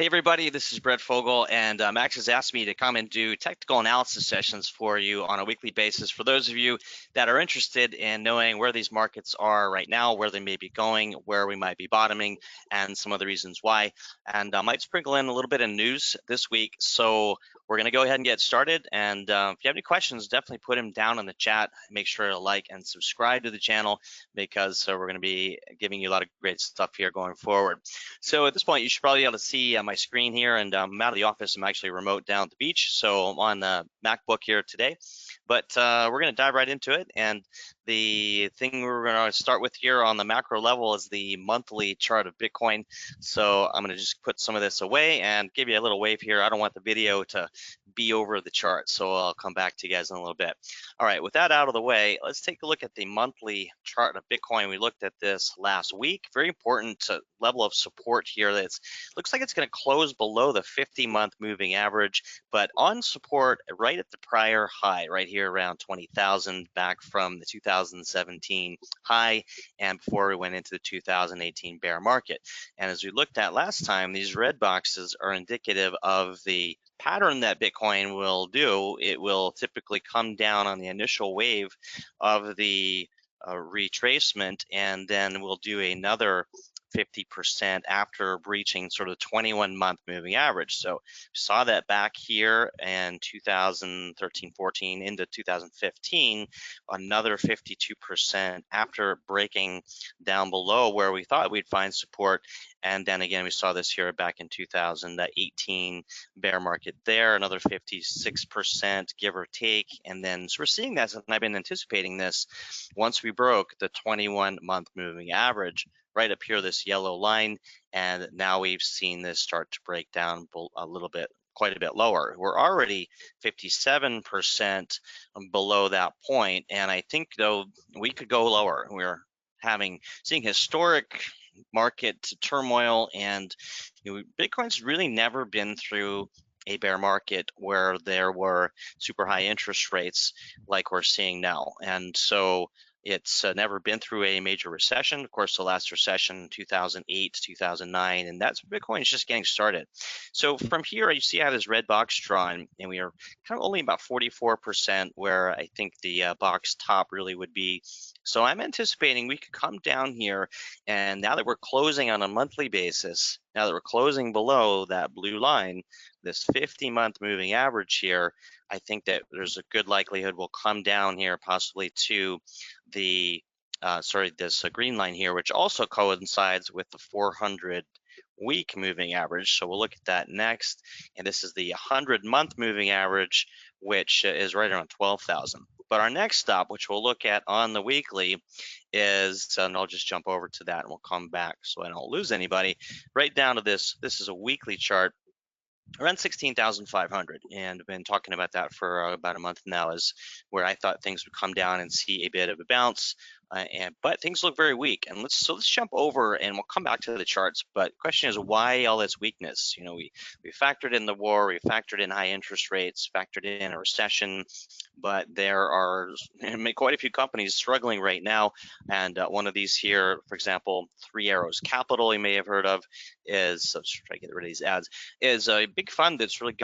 Hey everybody, this is Brett Fogle, and Max has asked me to come and do technical analysis sessions for you on a weekly basis. For those of you that are interested in knowing where these markets are right now, where they may be going, where we might be bottoming, and some of the reasons why. And I might sprinkle in a little bit of news this week. So we're going to go ahead and get started. And if you have any questions, definitely put them down in the chat. Make sure to like and subscribe to the channel because we're going to be giving you a lot of great stuff here going forward. So at this point, you should probably be able to see my screen here, and I'm out of the office. I'm actually remote down at the beach, so I'm on the MacBook here today. But we're going to dive right into it. And the thing we're going to start with here on the macro level is the monthly chart of Bitcoin. So I'm going to just put some of this away and give you a little wave here. I don't want the video to be over the chart, so I'll come back to you guys in a little bit. All right, with that out of the way, let's take a look at the monthly chart of Bitcoin. We looked at this last week. Very important level of support here. That looks like it's going to close below the 50-month moving average, but on support right at the prior high, right here around 20,000, back from the 2017 high and before we went into the 2018 bear market. And as we looked at last time, these red boxes are indicative of the pattern that Bitcoin will do. It will typically come down on the initial wave of the retracement, and then we'll do another 50% after breaching sort of 21-month moving average. So we saw that back here in 2013-14 into 2015, another 52% after breaking down below where we thought we'd find support. And then again, we saw this here back in 2018 bear market there, another 56% give or take. And then so we're seeing that, and I've been anticipating this once we broke the 21-month moving average right up here, this yellow line, and now we've seen this start to break down a little bit, quite a bit lower. We're already 57% below that point, and I think though we could go lower. We're seeing historic market turmoil, and Bitcoin's really never been through a bear market where there were super high interest rates like we're seeing now. And so it's never been through a major recession. Of course, the last recession, 2008, 2009, and that's Bitcoin is just getting started. So from here, you see how this red box drawn, and we are kind of only about 44% where I think the box top really would be. So I'm anticipating we could come down here, and now that we're closing on a monthly basis, now that we're closing below that blue line, this 50-month moving average here, I think that there's a good likelihood we'll come down here possibly to the this green line here, which also coincides with the 400-week moving average. So we'll look at that next. And this is the 100-month moving average, which is right around 12,000. But our next stop, which we'll look at on the weekly, is, and I'll just jump over to that and we'll come back so I don't lose anybody, right down to this. This is a weekly chart around 16,500, and I've been talking about that for about a month now, is where I thought things would come down and see a bit of a bounce, but things look very weak. And let's jump over and we'll come back to the charts. But the question is, why all this weakness? You know, we factored in the war, we factored in high interest rates, factored in a recession, but there are quite a few companies struggling right now. And one of these here, for example, Three Arrows Capital, you may have heard of, is, let's try to get rid of these ads, is a big fund that's really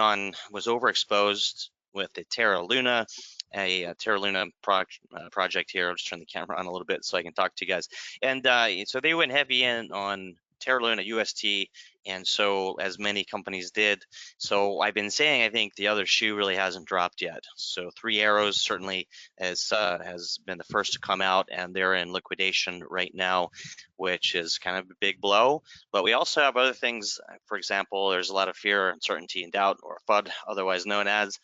was overexposed with the Terra Luna, a Terra Luna project here. I'll just turn the camera on a little bit so I can talk to you guys. And so they went heavy in on Terra Luna UST, and so as many companies did. So I've been saying I think the other shoe really hasn't dropped yet. So Three Arrows certainly has been the first to come out, and they're in liquidation right now, which is kind of a big blow. But we also have other things. For example, there's a lot of fear, uncertainty, and doubt, or FUD, otherwise known as.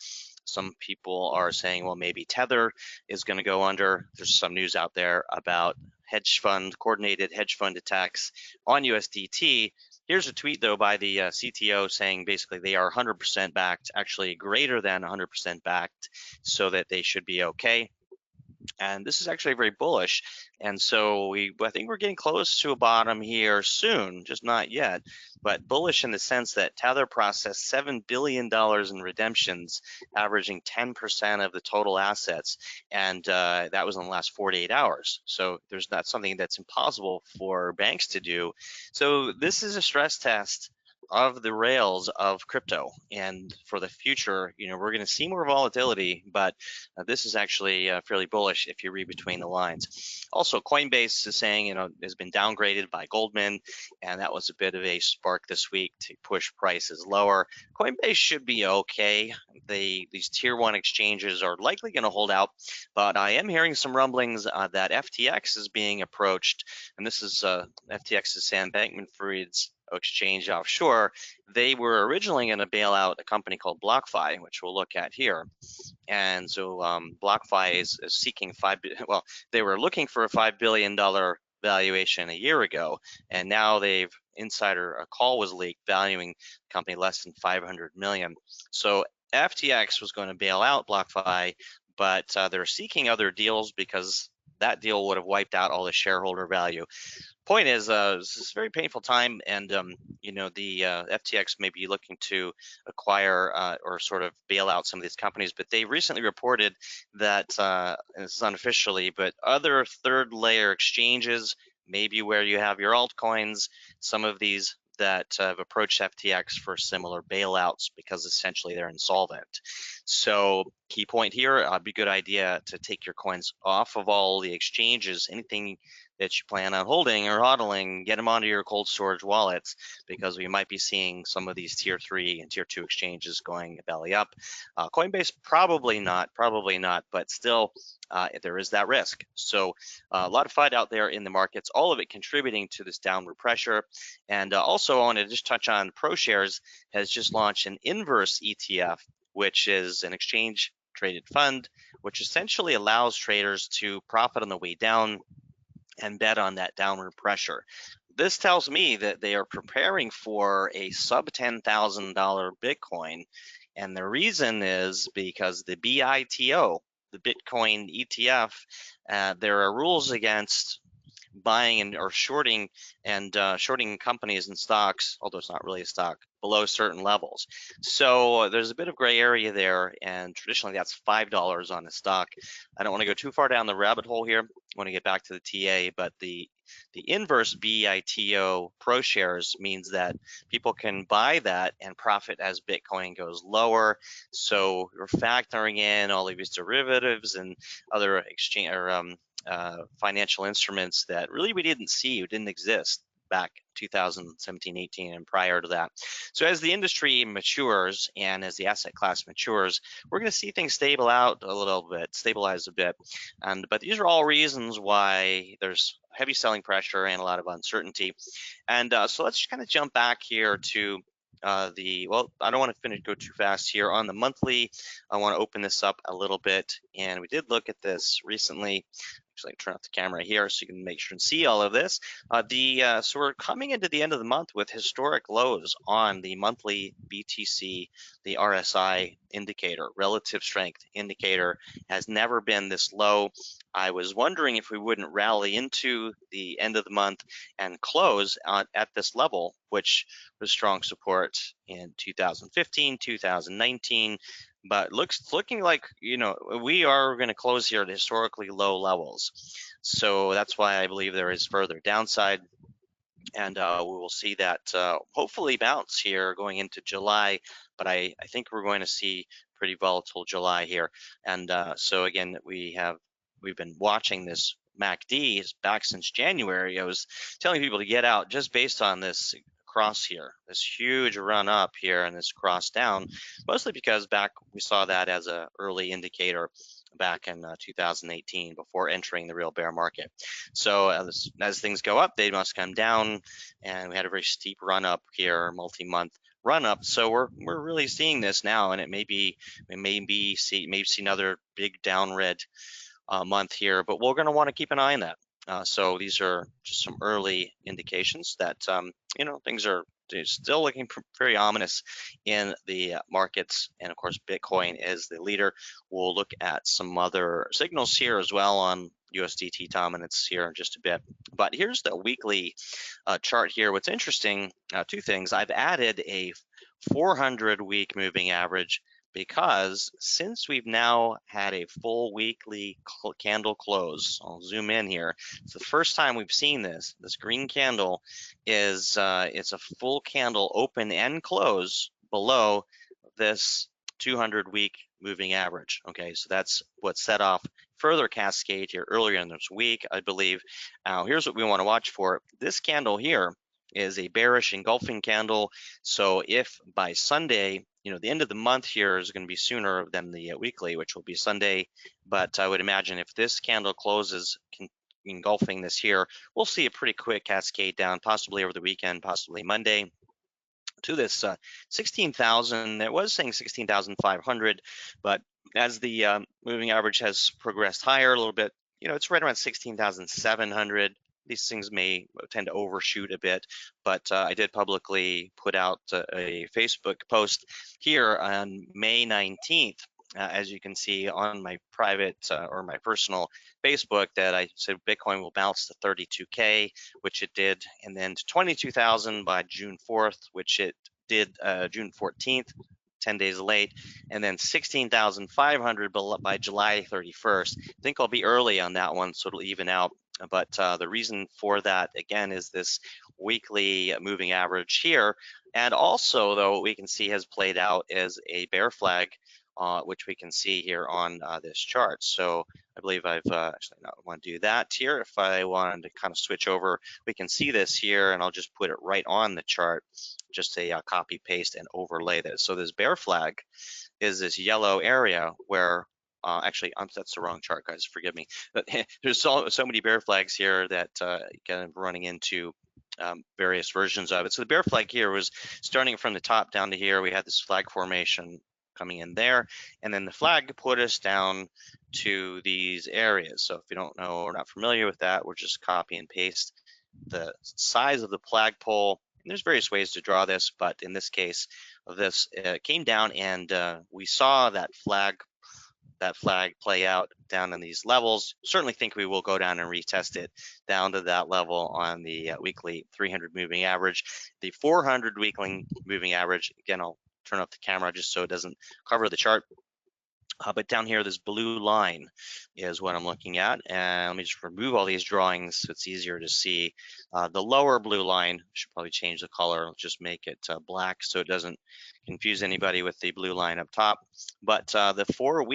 Some people are saying, well, maybe Tether is going to go under. There's some news out there about coordinated hedge fund attacks on USDT. Here's a tweet, though, by the CTO saying basically they are 100% backed, actually greater than 100% backed, so that they should be okay. And this is actually very bullish. And so I think we're getting close to a bottom here soon, just not yet, but bullish in the sense that Tether processed $7 billion in redemptions, averaging 10% of the total assets. And that was in the last 48 hours. So there's not something that's impossible for banks to do. So this is a stress test of the rails of crypto. And for the future, we're going to see more volatility, but this is actually fairly bullish if you read between the lines. Also, Coinbase is saying, has been downgraded by Goldman, and that was a bit of a spark this week to push prices lower. Coinbase should be okay. These tier one exchanges are likely going to hold out, but I am hearing some rumblings that FTX is being approached, and this is FTX's Sam Bankman-Fried's exchange offshore. They were originally going to bail out a company called BlockFi, which we'll look at here. And so BlockFi is seeking well, they were looking for a $5 billion valuation a year ago, and now a call was leaked valuing the company less than 500 million. So FTX was going to bail out BlockFi, but they're seeking other deals because that deal would have wiped out all the shareholder value. Point is, this is a very painful time, and the FTX may be looking to acquire or sort of bail out some of these companies, but they recently reported that, and this is unofficially, but other third layer exchanges, maybe where you have your altcoins, some of these that have approached FTX for similar bailouts because essentially they're insolvent. So key point here, it'd be a good idea to take your coins off of all the exchanges, anything that you plan on holding or hodling, get them onto your cold storage wallets, because we might be seeing some of these tier 3 and tier 2 exchanges going belly up. Coinbase, probably not, but still there is that risk. So a lot of fight out there in the markets, all of it contributing to this downward pressure. And also I want to just touch on ProShares has just launched an inverse ETF, which is an exchange traded fund, which essentially allows traders to profit on the way down and bet on that downward pressure. This tells me that they are preparing for a sub $10,000 Bitcoin. And the reason is because the BITO, the Bitcoin ETF, there are rules against buying or shorting companies and stocks, although it's not really a stock, below certain levels. So there's a bit of gray area there, and traditionally that's $5 on a stock. I don't want to go too far down the rabbit hole here. I want to get back to the TA, but the inverse BITO ProShares means that people can buy that and profit as Bitcoin goes lower. So you're factoring in all of these derivatives and other exchange or financial instruments that really we didn't see, didn't exist back 2017, 18, and prior to that. So as the industry matures and as the asset class matures, we're going to see things stabilize a bit. But these are all reasons why there's heavy selling pressure and a lot of uncertainty. And so let's kind of jump back here to I don't want to go too fast here. On the monthly, I want to open this up a little bit, and we did look at this recently. Actually, turn off the camera here so you can make sure and see all of this. So we're coming into the end of the month with historic lows on the monthly BTC, the RSI indicator, relative strength indicator, has never been this low. I was wondering if we wouldn't rally into the end of the month and close at this level, which was strong support in 2015, 2019. But looking like, we are going to close here at historically low levels. So that's why I believe there is further downside. And we will see that hopefully bounce here going into July. But I think we're going to see pretty volatile July here. And so again, we've been watching this MACD back since January. I was telling people to get out just based on this cross here, this huge run up here and this cross down, mostly because back we saw that as an early indicator back in 2018 before entering the real bear market. So as things go up, they must come down, and we had a very steep run up here, multi-month run up. So we're really seeing this now, and we may see another big down red month here, but we're going to want to keep an eye on that. So these are just some early indications that things are still looking very ominous in the markets, and of course Bitcoin is the leader. We'll look at some other signals here as well on USDT dominance here in just a bit. But here's the weekly chart here. What's interesting, two things. I've added a 400-week moving average because since we've now had a full weekly candle close, I'll zoom in here. It's the first time we've seen this. This green candle is it's a full candle open and close below this 200-week moving average. Okay, so that's what set off further cascade here earlier in this week, I believe. Now, here's what we want to watch for. This candle here is a bearish engulfing candle. So if by Sunday, the end of the month here is going to be sooner than the weekly, which will be Sunday. But I would imagine if this candle closes engulfing this here, we'll see a pretty quick cascade down, possibly over the weekend, possibly Monday, to this 16,000. It was saying 16,500, but as the moving average has progressed higher a little bit, it's right around 16,700. These things may tend to overshoot a bit, but I did publicly put out a Facebook post here on May 19th, as you can see on my private or my personal Facebook, that I said Bitcoin will bounce to 32K, which it did, and then to 22,000 by June 4th, which it did June 14th, 10 days late, and then 16,500 by July 31st. I think I'll be early on that one, so it'll even out. But the reason for that, again, is this weekly moving average here. And also, though, what we can see has played out as a bear flag, which we can see here on this chart. So I believe I've actually not want to do that here. If I wanted to kind of switch over, we can see this here, and I'll just put it right on the chart, just a copy, paste, and overlay this. So this bear flag is this yellow area where actually, that's the wrong chart, guys. Forgive me. But there's so many bear flags here that kind of running into various versions of it. So the bear flag here was starting from the top down to here. We had this flag formation coming in there, and then the flag put us down to these areas. So if you don't know or not familiar with that, we're just copy and paste the size of the flagpole. And there's various ways to draw this, but in this case, this came down, and we saw that flag play out down in these levels. Certainly think we will go down and retest it down to that level on the weekly 300 moving average. The 400 weekly moving average, again, I'll turn up the camera just so it doesn't cover the chart. But down here, this blue line is what I'm looking at. And let me just remove all these drawings so it's easier to see. The lower blue line, should probably change the color. Let's just make it black so it doesn't confuse anybody with the blue line up top. But the 400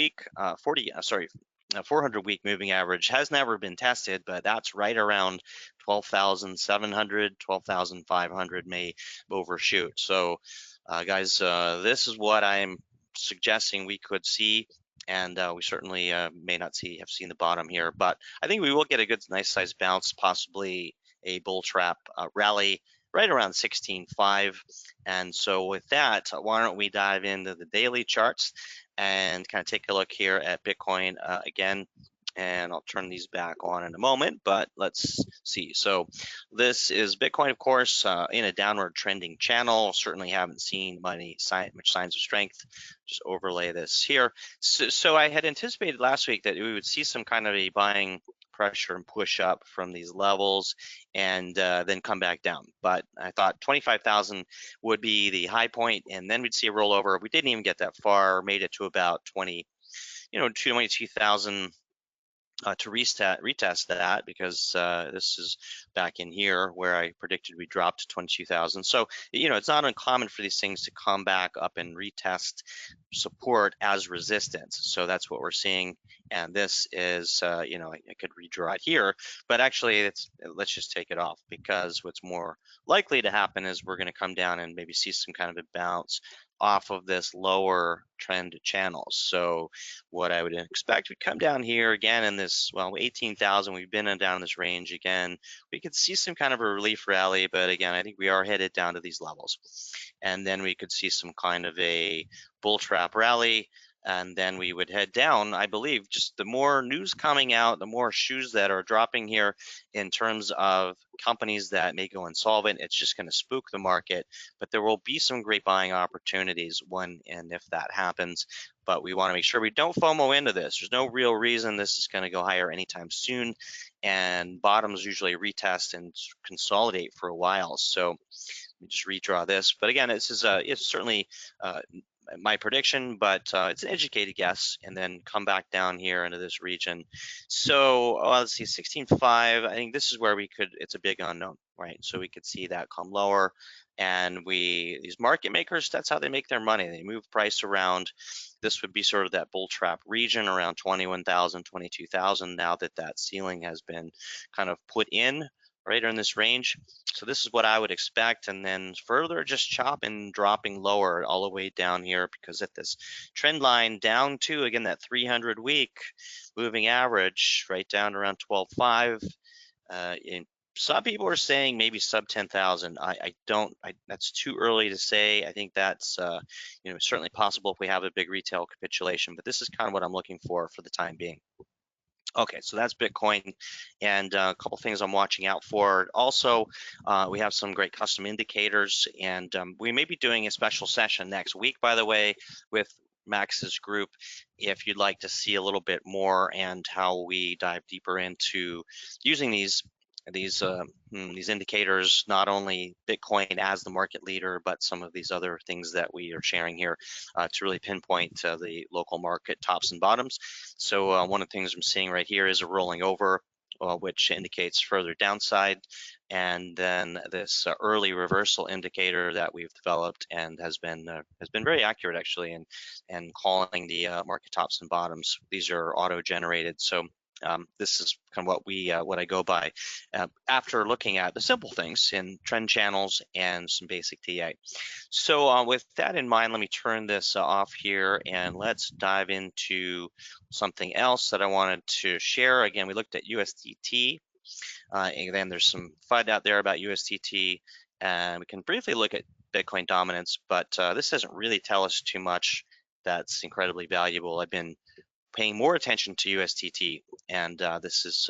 week moving average has never been tested, but that's right around 12,700, 12,500 may overshoot. So guys, this is what I'm suggesting we could see, and we certainly may not have seen the bottom here, but I think we will get a good nice size bounce, possibly a bull trap rally right around 16.5. And so with that, why don't we dive into the daily charts and kind of take a look here at Bitcoin again. And I'll turn these back on in a moment, but let's see. So this is Bitcoin, of course, in a downward trending channel. Certainly haven't seen much signs of strength. Just overlay this here. So I had anticipated last week that we would see some kind of a buying pressure and push up from these levels, and then come back down. But I thought 25,000 would be the high point, and then we'd see a rollover. We didn't even get that far, made it to about 22,000. To retest that, because this is back in here where I predicted we dropped to 22,000. So, it's not uncommon for these things to come back up and retest support as resistance. So that's what we're seeing. And this is, I could redraw it here, but actually let's just take it off, because what's more likely to happen is we're going to come down and maybe see some kind of a bounce off of this lower trend channel. So what I would expect would come down here again in this, 18,000. We've been down in this range again. We could see some kind of a relief rally, but again, I think we are headed down to these levels. And then we could see some kind of a bull trap rally, and then we would head down. I believe just the more news coming out, the more shoes that are dropping here in terms of companies that may go insolvent, it's just going to spook the market. But there will be some great buying opportunities when and if that happens. But we want to make sure we don't FOMO into this. There's no real reason this is going to go higher anytime soon, and bottoms usually retest and consolidate for a while. So let me just redraw this. But again, this is it's certainly my prediction, but it's an educated guess, and then come back down here into this region. So let's see, 16.5. I think this is where we could. It's a big unknown, right? So we could see that come lower, and these market makers, that's how they make their money. They move price around. This would be sort of that bull trap region around 21,000, 22,000. Now that that ceiling has been kind of put in right in this range. So this is what I would expect, and then further just chopping, dropping lower all the way down here, because at this trend line down to, again, that 300 week moving average right down around 12.5. Some people are saying maybe sub 10,000. I don't, that's too early to say. I think that's certainly possible if we have a big retail capitulation, but this is kind of what I'm looking for the time being. Okay, so that's Bitcoin, and a couple things I'm watching out for. Also, we have some great custom indicators, and we may be doing a special session next week, by the way, with Max's group, if you'd like to see a little bit more and how we dive deeper into using these indicators, not only Bitcoin as the market leader, but some of these other things that we are sharing here to really pinpoint the local market tops and bottoms. So one of the things I'm seeing right here is a rolling over, which indicates further downside, and then this early reversal indicator that we've developed and has been very accurate actually, and calling the market tops and bottoms. These are auto-generated, so this is kind of what I go by after looking at the simple things in trend channels and some basic TA. So with that in mind, let me turn this off here, and let's dive into something else that I wanted to share. Again, we looked at USDT, and then there's some FUD out there about USDT, and we can briefly look at Bitcoin dominance, but this doesn't really tell us too much that's incredibly valuable. I've been paying more attention to USDT, and this is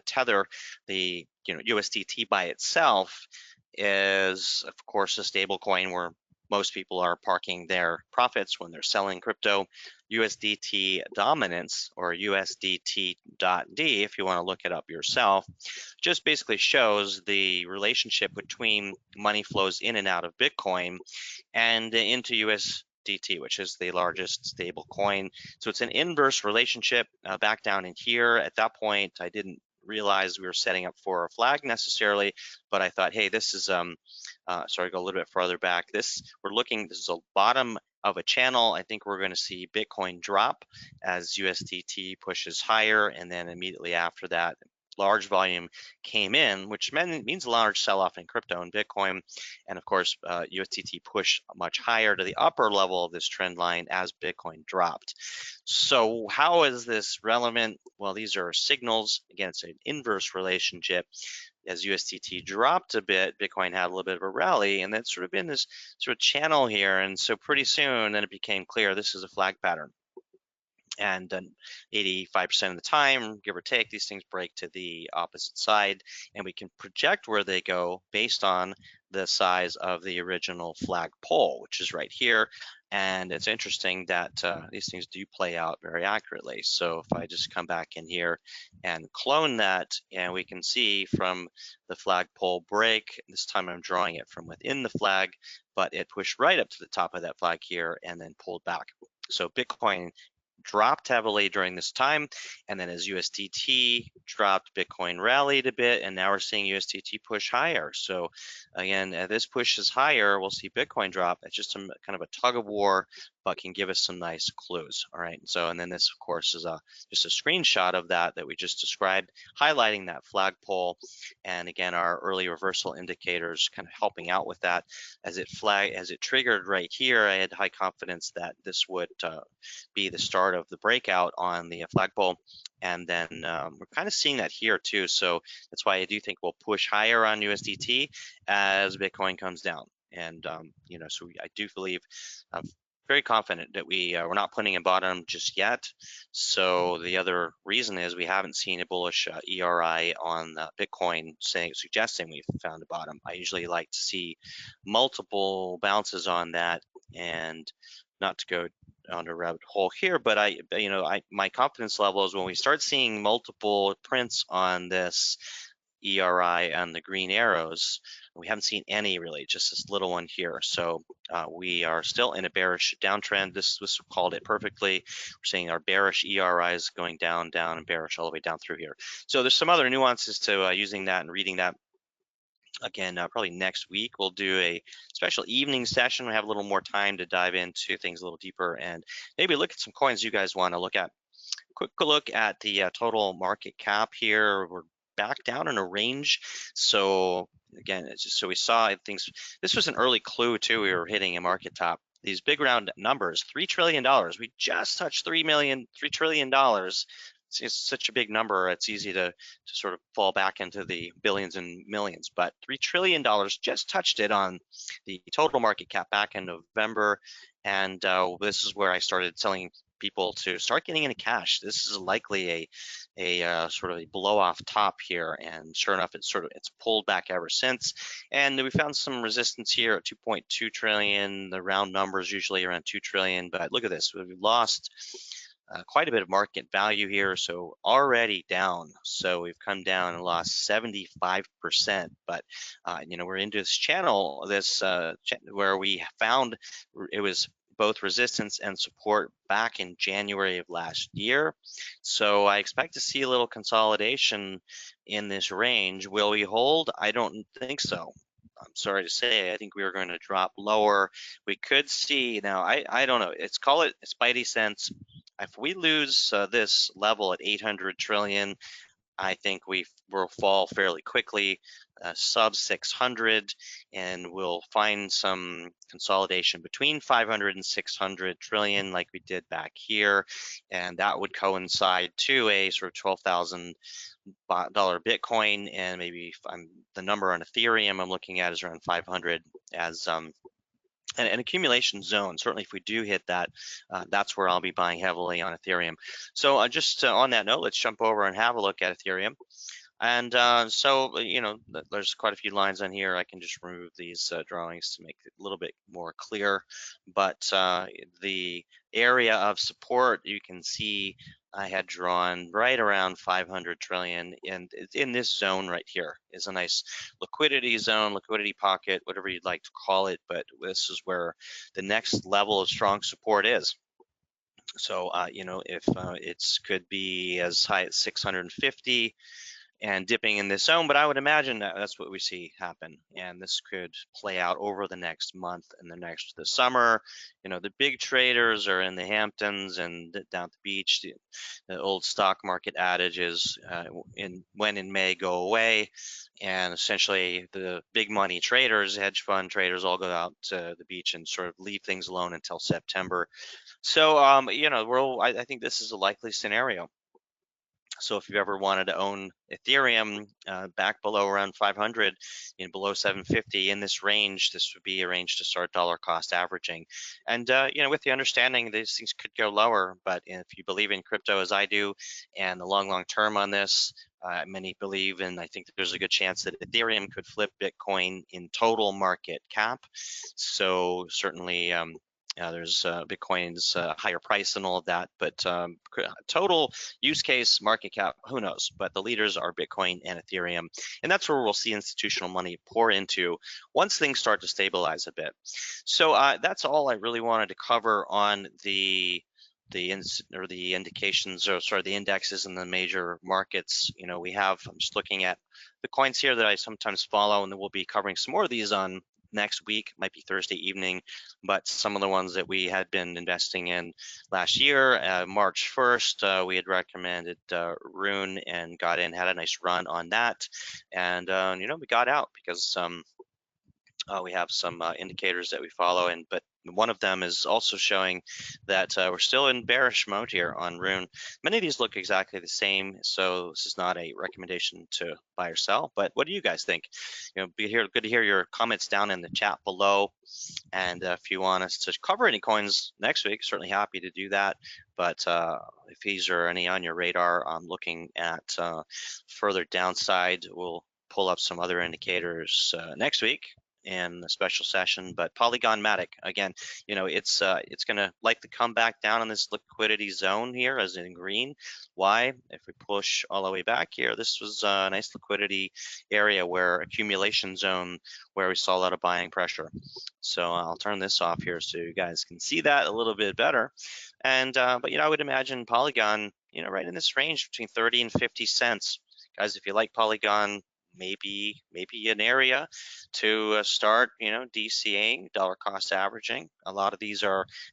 Tether. The USDT by itself is, of course, a stable coin where most people are parking their profits when they're selling crypto. USDT dominance, or USDT.D, if you want to look it up yourself, just basically shows the relationship between money flows in and out of Bitcoin and into USDT, which is the largest stable coin. So it's an inverse relationship back down in here. At that point, I didn't realize we were setting up for a flag necessarily, but I thought, hey, this is sorry, go a little bit farther back. This is a bottom of a channel. I think we're going to see Bitcoin drop as USDT pushes higher, and then immediately after that, large volume came in, which means a large sell-off in crypto and Bitcoin. And of course, USDT pushed much higher to the upper level of this trend line as Bitcoin dropped. So how is this relevant? Well, these are signals. Again, it's an inverse relationship. As USDT dropped a bit, Bitcoin had a little bit of a rally, and that's sort of been this sort of channel here. And so pretty soon, then it became clear this is a flag pattern. And then 85% of the time, give or take, these things break to the opposite side, and we can project where they go based on the size of the original flag pole, which is right here. And it's interesting that these things do play out very accurately. So if I just come back in here and clone that, and we can see from the flagpole break, this time I'm drawing it from within the flag, but it pushed right up to the top of that flag here and then pulled back. So Bitcoin dropped heavily during this time, and then as USDT dropped, Bitcoin rallied a bit, and now we're seeing USDT push higher. So again, this push is higher, we'll see Bitcoin drop. It's just kind of a tug of war, but can give us some nice clues. All right, so and then this of course is just a screenshot of that we just described, highlighting that flagpole, and again our early reversal indicators kind of helping out with that. As it triggered right here, I had high confidence that this would be the start of the breakout on the flagpole, and then we're kind of seeing that here too. So that's why I do think we'll push higher on USDT as Bitcoin comes down. And so I do believe, very confident that we're not putting a bottom just yet. So the other reason is we haven't seen a bullish ERI on Bitcoin suggesting we've found a bottom. I usually like to see multiple bounces on that, and not to go down a rabbit hole here, but my confidence level is when we start seeing multiple prints on this ERI and the green arrows, We haven't seen any really, just this little one here. So we are still in a bearish downtrend. This called it perfectly. We're seeing our bearish ERIs going down, down, and bearish all the way down through here. So there's some other nuances to using that and reading that. Again, probably next week we'll do a special evening session. We have a little more time to dive into things a little deeper and maybe look at some coins you guys want to look at. Quick look at the total market cap here. We're back down in a range. So again, it's just so we saw things. This was an early clue too. We were hitting a market top. These big round numbers, $3 trillion. We just touched $3 trillion. It's such a big number. It's easy to sort of fall back into the billions and millions. But $3 trillion just touched it on the total market cap back in November. And this is where I started telling people to start getting into cash. This is likely a sort of a blow off top here, and sure enough, it's pulled back ever since. And we found some resistance here at 2.2 trillion. The round numbers usually around 2 trillion, but look at this. We've lost quite a bit of market value here, so already down. So we've come down and lost 75%. But we're into this channel, where we found it was both resistance and support back in January of last year. So I expect to see a little consolidation in this range. Will we hold? I don't think so. I'm sorry to say, I think we are going to drop lower. We could see, now I don't know, call it Spidey sense. If we lose this level at 800 trillion, I think we will fall fairly quickly, sub 600, and we'll find some consolidation between 500 and 600 trillion like we did back here, and that would coincide to a sort of $12,000 Bitcoin, and maybe the number on Ethereum I'm looking at is around 500 as an accumulation zone. Certainly, if we do hit that, that's where I'll be buying heavily on Ethereum. So just on that note, let's jump over and have a look at Ethereum. And so, there's quite a few lines on here. I can just remove these drawings to make it a little bit more clear. But the area of support, you can see I had drawn right around 500 trillion, and in this zone right here is a nice liquidity zone, liquidity pocket, whatever you'd like to call it. But this is where the next level of strong support is. So, if it could be as high as 650 and dipping in this zone, but I would imagine that's what we see happen, and this could play out over the next month and the summer. The big traders are in the Hamptons and down at the beach. The old stock market adage is when in May, go away, and essentially the big money traders, hedge fund traders, all go out to the beach and sort of leave things alone until September. So I think this is a likely scenario. So if you've ever wanted to own Ethereum back below around 500, below 750 in this range, this would be a range to start dollar cost averaging. And with the understanding these things could go lower, but if you believe in crypto as I do, and the long term on this, many believe, and I think there's a good chance that Ethereum could flip Bitcoin in total market cap. So certainly there's Bitcoin's higher price and all of that, but total use case market cap, who knows? But the leaders are Bitcoin and Ethereum, and that's where we'll see institutional money pour into once things start to stabilize a bit. So that's all I really wanted to cover on the indications, or sorry, the indexes in the major markets. I'm just looking at the coins here that I sometimes follow, and then we'll be covering some more of these on next week, might be Thursday evening, but some of the ones that we had been investing in last year, March 1st, we had recommended Rune and got in, had a nice run on that, and we got out because we have some indicators that we follow, but one of them is also showing that we're still in bearish mode here on Rune. Many of these look exactly the same, so this is not a recommendation to buy or sell. But what do you guys think? Good to hear your comments down in the chat below. And if you want us to cover any coins next week, certainly happy to do that. But if these are any on your radar, I'm looking at further downside. We'll pull up some other indicators next week in a special session. But Polygon Matic, again, it's going to likely come back down in this liquidity zone here, as in green. Why? If we push all the way back here, this was a nice liquidity area where accumulation zone where we saw a lot of buying pressure. So I'll turn this off here so you guys can see that a little bit better. And but I would imagine Polygon, right in this range between 30 and 50 cents. Guys, if you like Polygon, maybe an area to start, DCAing, dollar cost averaging. A lot of these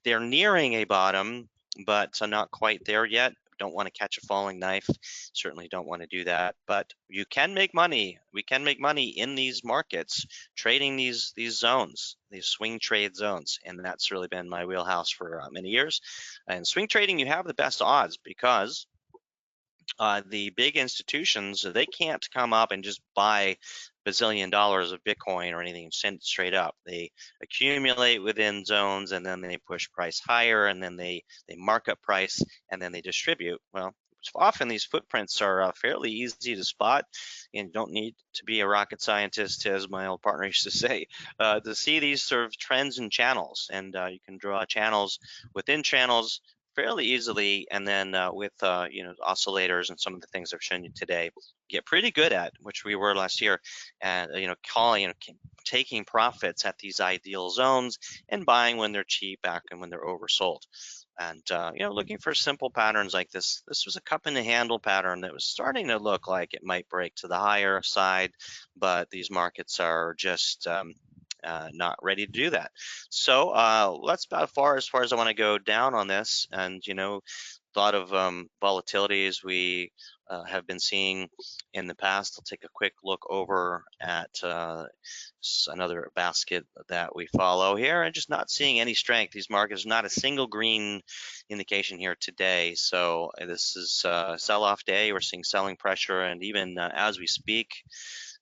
they're nearing a bottom, but not quite there yet. Don't want to catch a falling knife. Certainly don't want to do that. But you can make money. We can make money in these markets trading these zones, these swing trade zones, and that's really been my wheelhouse for many years. And swing trading, you have the best odds because the big institutions, they can't come up and just buy bazillion dollars of Bitcoin or anything and send it straight up. They accumulate within zones, and then they push price higher, and then they mark up price, and then they distribute. Well, often these footprints are fairly easy to spot, and you don't need to be a rocket scientist, as my old partner used to say, to see these sort of trends and channels. And you can draw channels within channels fairly easily, and then with oscillators and some of the things I've shown you today, get pretty good at, which we were last year, and taking profits at these ideal zones and buying when they're cheap, back and when they're oversold. And looking for simple patterns like this. This was a cup in the handle pattern that was starting to look like it might break to the higher side, but these markets are just not ready to do that. So that's about as far as I want to go down on this. And a lot of volatilities we have been seeing in the past. I'll take a quick look over at another basket that we follow here, and just not seeing any strength. These markets, not a single green indication here today. So this is a sell-off day. We're seeing selling pressure, and even as we speak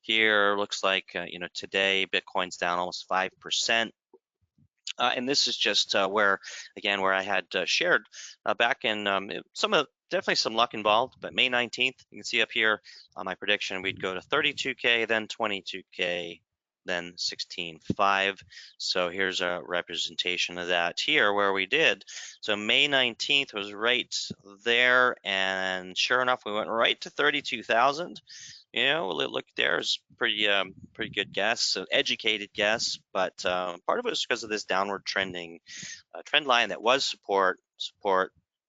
here, looks like today Bitcoin's down almost 5%. And this is just where I had shared back in definitely some luck involved, but May 19th, you can see up here on my prediction, we'd go to 32K, then 22K, then 16.5. So here's a representation of that here where we did. So May 19th was right there, and sure enough, we went right to 32,000. Look, there's pretty good guess, an educated guess, but part of it was because of this downward trending trend line that was support,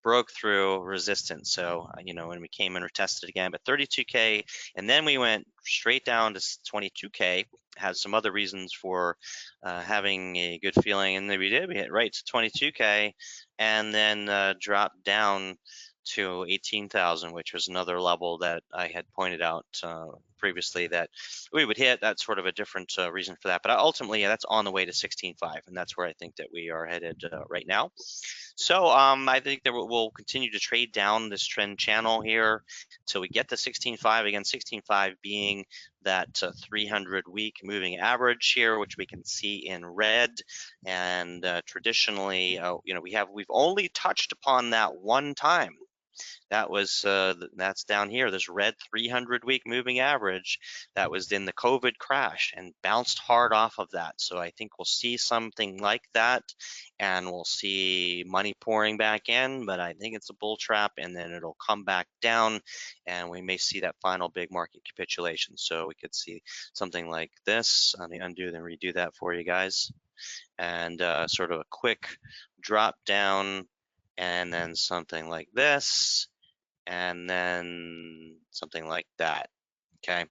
broke through resistance. So when we came and retested again, but 32K, and then we went straight down to 22K. Had some other reasons for having a good feeling, and then we hit right to 22K, and then dropped down to 18,000, which was another level that I had pointed out previously that we would hit. That's sort of a different reason for that, but ultimately that's on the way to 16.5, and that's where I think that we are headed right now. So I think that we'll continue to trade down this trend channel here till we get to 16.5. Again, 16.5 being that 300-week moving average here, which we can see in red. And traditionally, we've only touched upon that one time. That was that's down here, this red 300-week moving average that was in the COVID crash and bounced hard off of that. So I think we'll see something like that, and we'll see money pouring back in, but I think it's a bull trap, and then it'll come back down, and we may see that final big market capitulation. So we could see something like this. Let me undo and redo that for you guys, and sort of a quick drop down, and then something like this, and then something like that. Okay,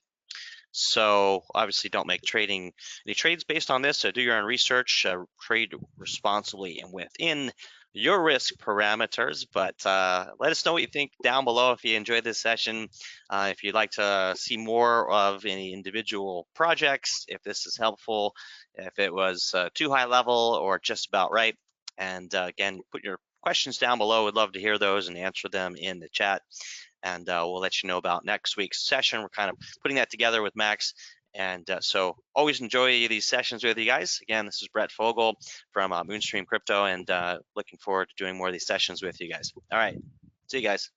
so obviously don't make any trades based on this, so do your own research, trade responsibly and within your risk parameters. But let us know what you think down below if you enjoyed this session, if you'd like to see more of any individual projects, if this is helpful, if it was too high level or just about right. And again, put your questions down below. We'd love to hear those and answer them in the chat. And we'll let you know about next week's session. We're kind of putting that together with Max. And so always enjoy these sessions with you guys. Again, this is Brett Fogle from Moonstream Crypto, and looking forward to doing more of these sessions with you guys. All right, see you guys.